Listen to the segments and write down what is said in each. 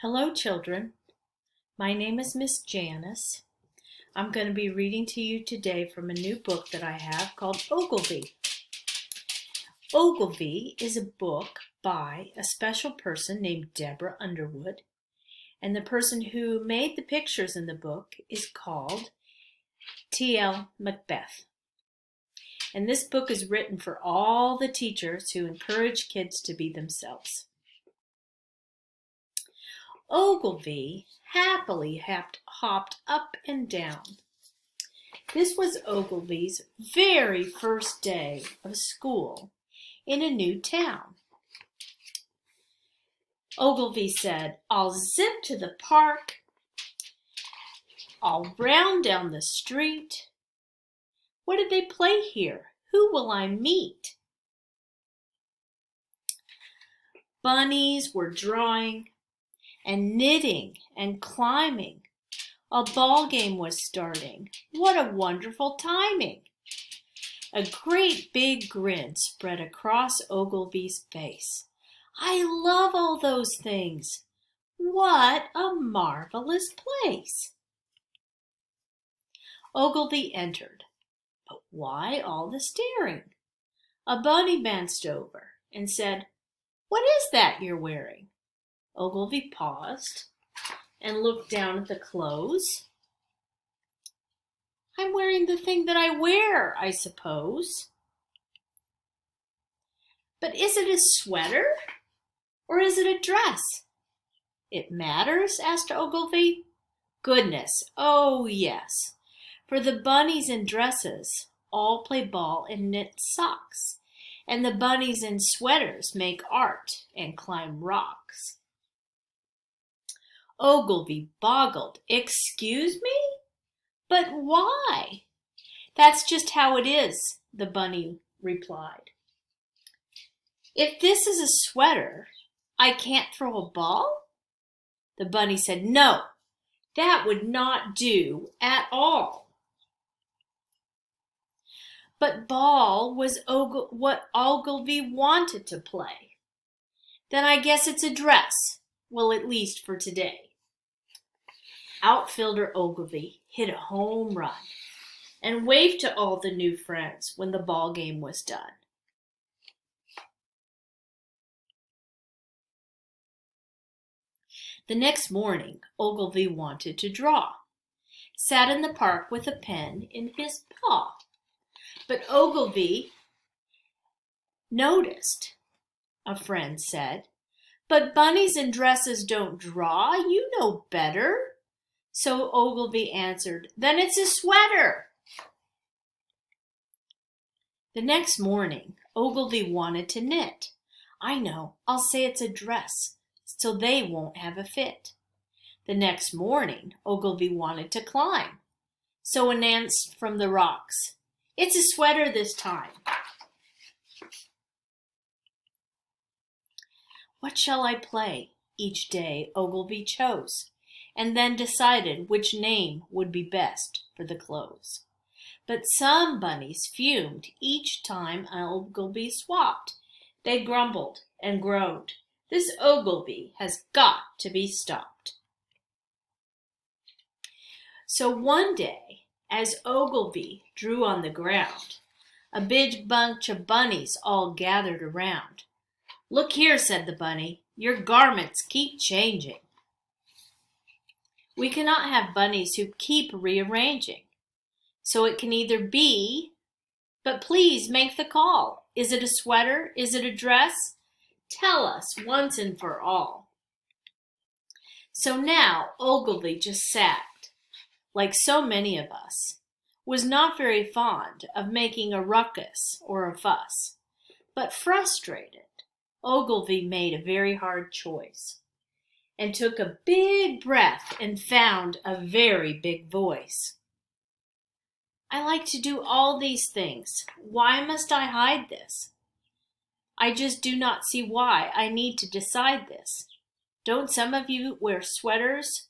Hello, children. My name is Miss Janice. I'm going to be reading to you today from a new book that I have called Ogilvy. Ogilvy is a book by a special person named Deborah Underwood, and the person who made the pictures in the book is called T.L. Macbeth. And this book is written for all the teachers who encourage kids to be themselves. Ogilvy happily hopped up and down. This was Ogilvy's very first day of school in a new town. Ogilvy said, "I'll zip to the park. I'll round down the street. What do they play here? Who will I meet?" Bunnies were drawing and knitting and climbing. A ball game was starting. What a wonderful timing! A great big grin spread across Ogilvy's face. "I love all those things. What a marvelous place!" Ogilvy entered. But why all the staring? A bunny bounced over and said, "What is that you're wearing?" Ogilvy paused and looked down at the clothes. "I'm wearing the thing that I wear, I suppose." "But is it a sweater or is it a dress?" "It matters?" asked Ogilvy. "Goodness, oh yes, for the bunnies in dresses all play ball and knit socks, and the bunnies in sweaters make art and climb rocks." Ogilvy boggled. "Excuse me? But why?" "That's just how it is," the bunny replied. "If this is a sweater, I can't throw a ball?" The bunny said, "No, that would not do at all." But ball was what Ogilvy wanted to play. "Then I guess it's a dress. Well, at least for today." Outfielder Ogilvy hit a home run and waved to all the new friends when the ball game was done. The next morning, Ogilvy wanted to draw. Sat in the park with a pen in his paw. But Ogilvy noticed, a friend said, "But bunnies in dresses don't draw. You know better." So Ogilvy answered, "Then it's a sweater." The next morning, Ogilvy wanted to knit. "I know, I'll say it's a dress, so they won't have a fit." The next morning, Ogilvy wanted to climb. So announced from the rocks, "It's a sweater this time." What shall I play? Each day Ogilvy chose, and then decided which name would be best for the clothes. But some bunnies fumed each time Ogilvy swapped. They grumbled and groaned. "This Ogilvy has got to be stopped." So one day, as Ogilvy drew on the ground, a big bunch of bunnies all gathered around. "Look here," said the bunny, "your garments keep changing. We cannot have bunnies who keep rearranging. So it can either be, but please make the call. Is it a sweater? Is it a dress? Tell us once and for all." So now Ogilvy just sat, like so many of us, was not very fond of making a ruckus or a fuss. But frustrated, Ogilvy made a very hard choice and took a big breath and found a very big voice. "I like to do all these things. Why must I hide this? I just do not see why I need to decide this. Don't some of you wear sweaters,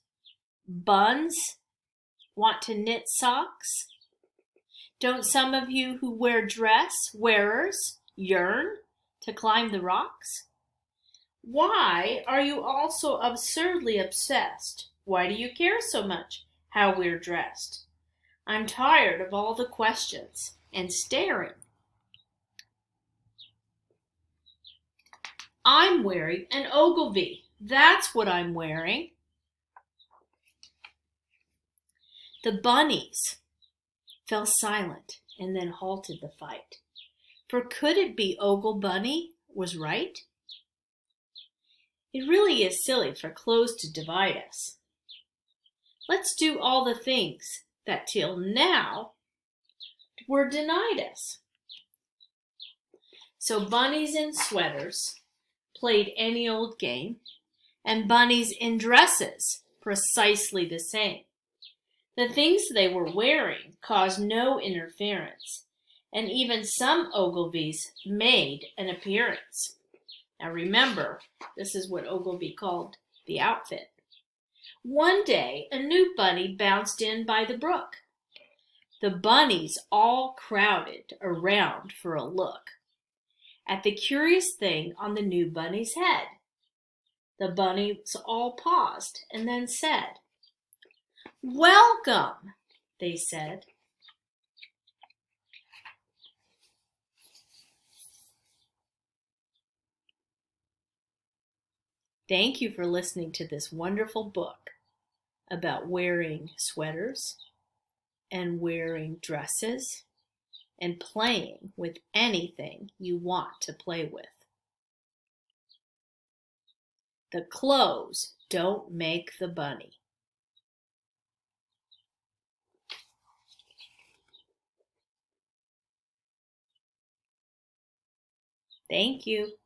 buns, want to knit socks? Don't some of you who wear dress wearers yearn to climb the rocks? Why are you all so absurdly obsessed? Why do you care so much how we're dressed? I'm tired of all the questions and staring. I'm wearing an Ogilvy. That's what I'm wearing. The bunnies fell silent and then halted the fight. For could it be Ogle Bunny was right? It really is silly for clothes to divide us. Let's do all the things that till now were denied us. So bunnies in sweaters played any old game, and bunnies in dresses precisely the same. The things they were wearing caused no interference, and even some Ogilvies made an appearance. Now remember, this is what Ogilvy called the outfit. One day, a new bunny bounced in by the brook. The bunnies all crowded around for a look at the curious thing on the new bunny's head. The bunnies all paused and then said, "Welcome," they said. Thank you for listening to this wonderful book about wearing sweaters and wearing dresses and playing with anything you want to play with. The clothes don't make the bunny. Thank you.